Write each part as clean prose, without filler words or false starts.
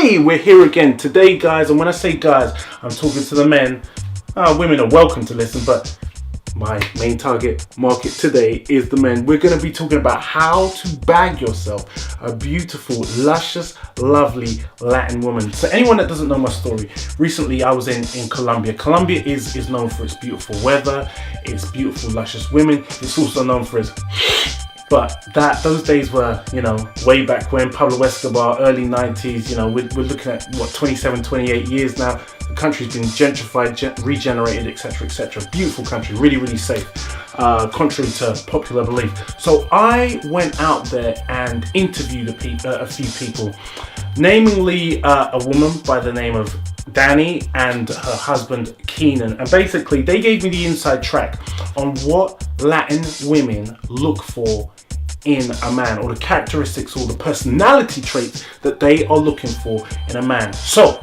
Hey, we're here again today, guys, and when I say guys, I'm talking to the men. Women are welcome to listen, but my main target market today is the men. We're going to be talking about how to bag yourself a beautiful, luscious, lovely Latin woman. So anyone that doesn't know my story, recently I was in Colombia. Colombia is known for its beautiful weather, its beautiful, luscious women. It's also known for its... But those days were, way back when, Pablo Escobar, early 90s, we're looking at, 27, 28 years now. The country's been gentrified, regenerated, etc., etc. Beautiful country, really, really safe, contrary to popular belief. So I went out there and interviewed a few people, namely a woman by the name of Danny and her husband Keenan, and basically they gave me the inside track on what Latin women look for in a man, or the characteristics or the personality traits that they are looking for in a man. So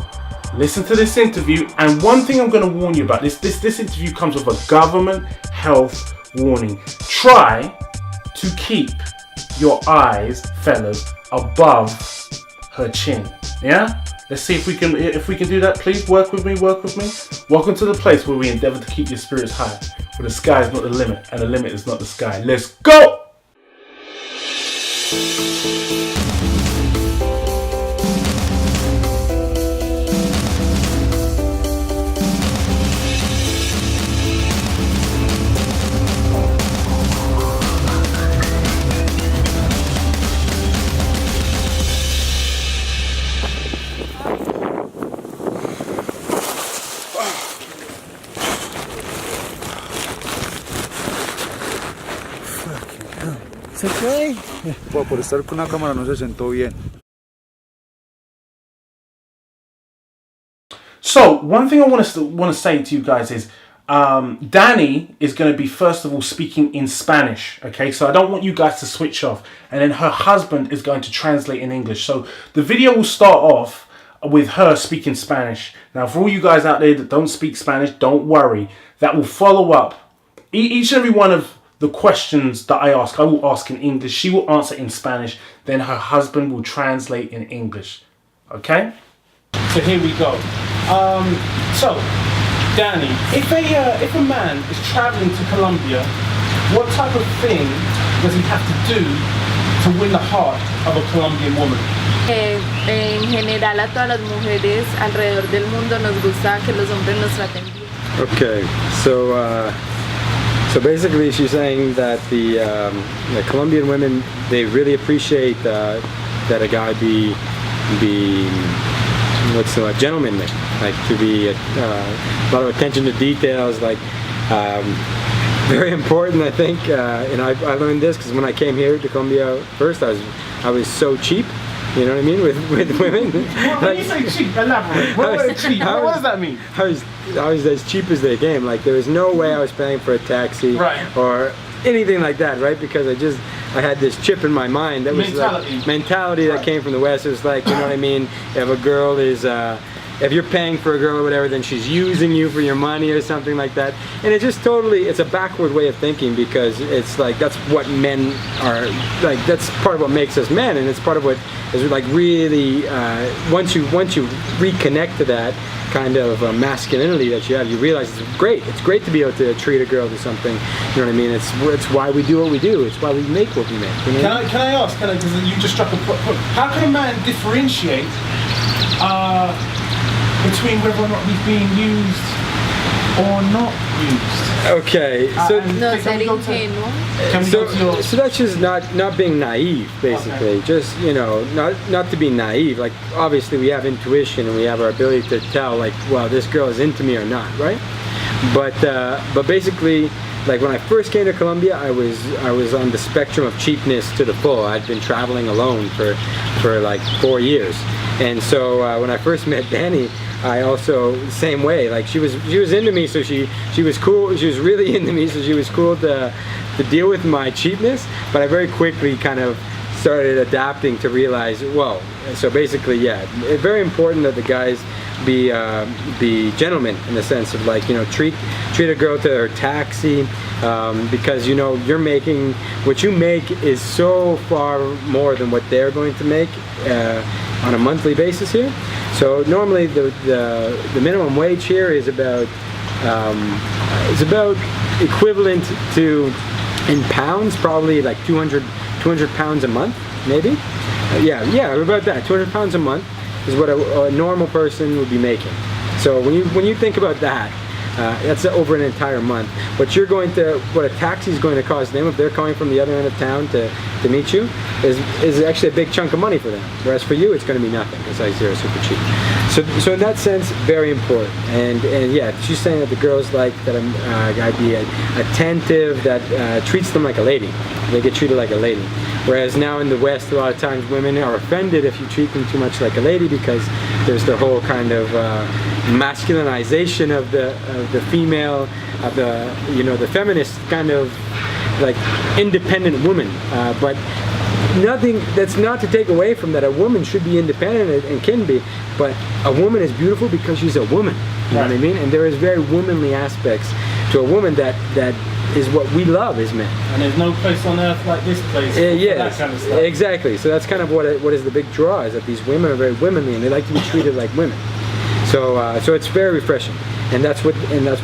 listen to this interview, and one thing I'm going to warn you about, this interview comes with a government health warning. Try to keep your eyes, fellas, above her chin. Yeah? Let's see if we can do that. Please work with me. Welcome to the place where we endeavor to keep your spirits high, where the sky is not the limit and the limit is not the sky. Let's go! ¿Se fue? Por estar con una cámara no se sentó bien. So one thing I want to say to you guys is Danny is going to be first of all speaking in Spanish, okay? So I don't want you guys to switch off, and then her husband is going to translate in English. So the video will start off with her speaking Spanish. Now for all you guys out there that don't speak Spanish, don't worry. That will follow up each and every one of the questions that I ask. I will ask in English, she will answer in Spanish, then her husband will translate in English. Okay? So here we go. So, Danny, if a man is traveling to Colombia, what type of thing does he have to do to win the heart of a Colombian woman? En general a todas las mujeres alrededor del mundo nos gusta que los hombres nos traten bien. Okay, so basically she's saying that the Colombian women, they really appreciate that a guy be gentlemanly, like to be a lot of attention to details, like very important, I think. And I learned this because when I came here to Colombia first, I was so cheap. You know what I mean? With women. When you say cheap, elaborate. What does that mean? I was as cheap as they came. Like there was no way I was paying for a taxi, right, or anything like that, right? Because I had this chip in my mind that was mentality that came from the West. It was like, you know what I mean? If a girl is if you're paying for a girl or whatever, then she's using you for your money or something like that. And it's just it's a backward way of thinking, because it's like that's what men are like. That's part of what makes us men, and it's part of what is like really once you reconnect to that kind of masculinity that you have, you realize it's great. It's great to be able to treat a girl to something. You know what I mean? It's why we do what we do. It's why we make what we make. You know? Can I ask? Because you just struck a point. How can a man differentiate between whether or not he's being used or not used? Okay, so so that's just not being naive, basically. Okay. Just not to be naive. Like obviously we have intuition and we have our ability to tell, like, well, this girl is into me or not, right? But basically, like when I first came to Colombia, I was on the spectrum of cheapness to the full. I'd been traveling alone for like 4 years, and so when I first met Danny, I also same way. Like she was into me, so she was cool. She was really into me, so she was cool to deal with my cheapness. But I very quickly kind of started adapting to realize, well, so basically, yeah, it's very important that the guys be gentlemen in the sense of, like, treat a girl to her taxi, because you're making what you make is so far more than what they're going to make. on a monthly basis here. So normally the minimum wage here is about equivalent to, in pounds, probably like 200 pounds a month, maybe. Yeah, about that. 200 pounds a month is what a normal person would be making. So when you think about that, that's over an entire month. What a taxi is going to cost them if they're coming from the other end of town to meet you is actually a big chunk of money for them. Whereas for you, it's going to be nothing. It's like zero, super cheap. So in that sense, very important. And yeah, she's saying that the girls like that I'd be attentive, that treats them like a lady. They get treated like a lady. Whereas now in the West, a lot of times women are offended if you treat them too much like a lady, because there's the whole kind of masculinization of the female, of the feminist kind of like independent woman. But nothing, that's not to take away from that. A woman should be independent and can be, but a woman is beautiful because she's a woman. You know what I mean? And there is very womanly aspects to a woman that is what we love as men. And there's no place on earth like this place Yeah, for that kind of stuff. Exactly. So that's kind of what is the big draw, is that these women are very womanly and they like to be treated like women. So it's very refreshing, and that's what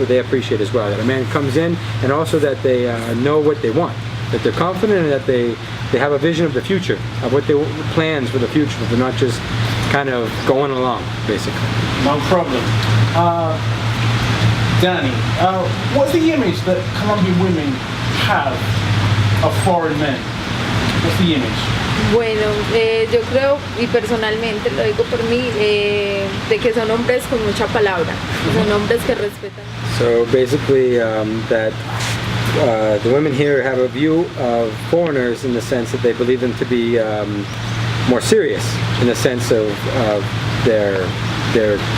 they appreciate as well. That a man comes in, and also that they know what they want, that they're confident, and that they have a vision of the future, of what they plans for the future. That they're not just kind of going along, basically. No problem. Danny, what's the image that Colombian women have of foreign men? What's the image? Bueno, yo creo, y personalmente lo digo por mí, de que son hombres con mucha palabra, son hombres que respetan. So basically, that the women here have a view of foreigners in the sense that they believe them to be more serious, in the sense of their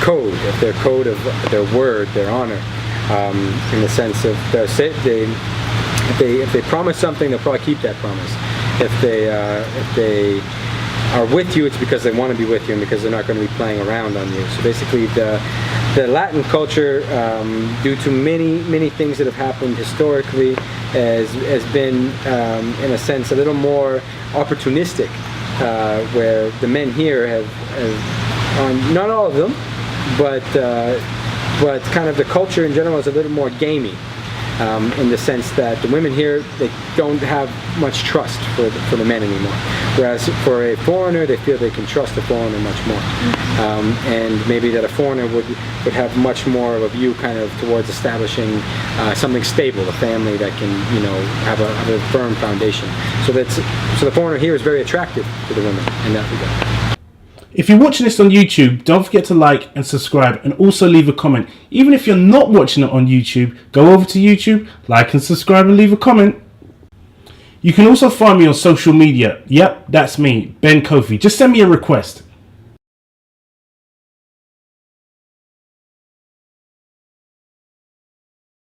code, of their code of their word, their honor, in the sense of if they promise something, they'll probably keep that promise. If they are with you, it's because they want to be with you and because they're not going to be playing around on you. So basically, the Latin culture, due to many things that have happened historically, has been in a sense a little more opportunistic, where the men here have not all of them, but kind of the culture in general is a little more gamey. In the sense that the women here, they don't have much trust for the men anymore. Whereas for a foreigner, they feel they can trust the foreigner much more. And maybe that a foreigner would have much more of a view kind of towards establishing something stable, a family that can, have a firm foundation. So the foreigner here is very attractive to the women in that regard. If you're watching this on YouTube, don't forget to like and subscribe, and also leave a comment. Even if you're not watching it on YouTube, go over to YouTube, like and subscribe and leave a comment. You can also find me on social media. Yep, that's me, Ben Kofi. Just send me a request.